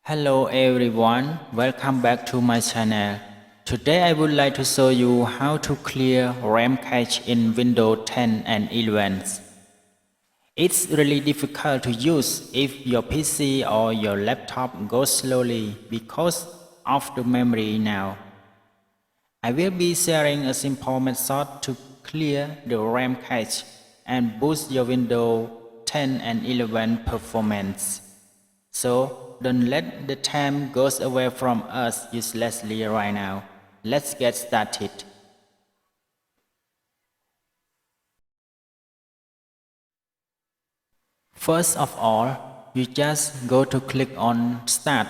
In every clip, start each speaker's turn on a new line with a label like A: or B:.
A: Hello everyone, welcome back to my channel. Today I would like to show you how to clear RAM cache in Windows 10 and 11. It's really difficult to use if your PC or your laptop goes slowly because of the memory now. I will be sharing a simple method to clear the RAM cache and boost your Windows 10 and 11 performance. So don't let the time goes away from us uselessly right now. Let's get started. First of all, you just go to click on Start,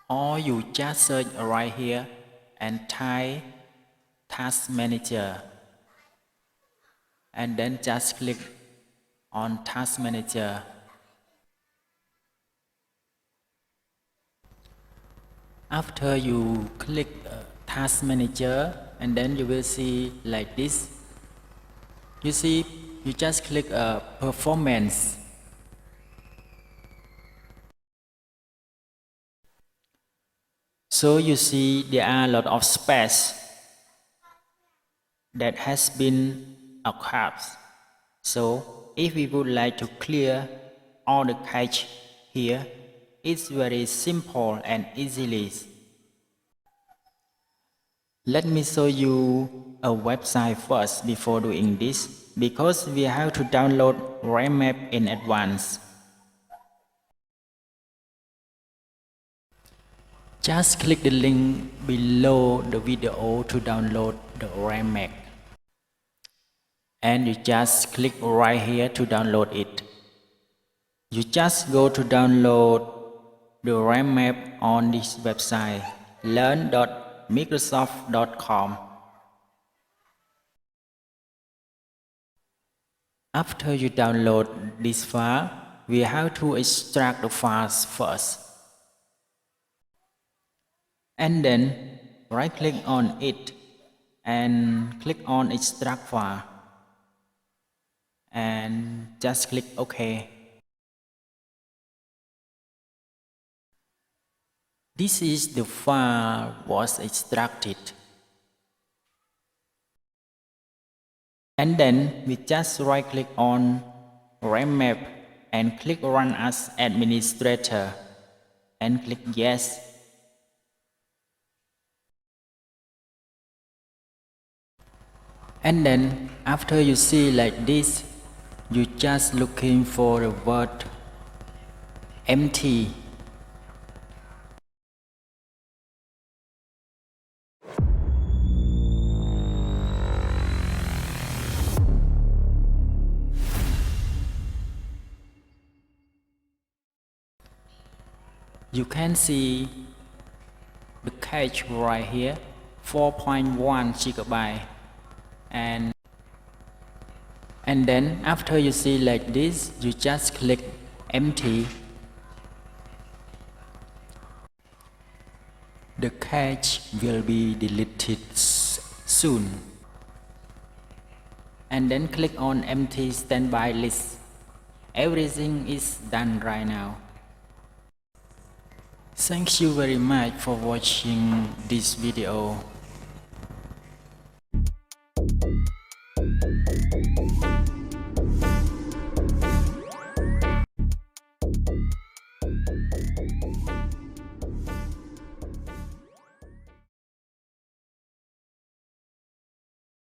A: or you just search right here and type Task Manager, and then just click on Task Manager. After you click Task Manager, and then you will see like this. You see, you just click Performance. So you see there are a lot of space that has been occupied. So if we would like to clear all the cache here, it's very simple and easily. Let me show you a website first before doing this, because we have to download rammap in advance. Just click the link below the video to download the rammap. And you just click right here to download it. You just go to download the rammap on this website, learn.microsoft.com. After you download this file, we have to extract the files first. And then right click on it and click on extract file and just click OK. This is the file was extracted. And then we just right click on rammap and click run as administrator and click yes. And then after you see like this, you just looking for the word empty. You can see the cache right here, 4.1 GB, and then after you see like this, you just click empty. The cache will be deleted soon. And then click on empty standby list. Everything is done right now. Thank you very much for watching this video.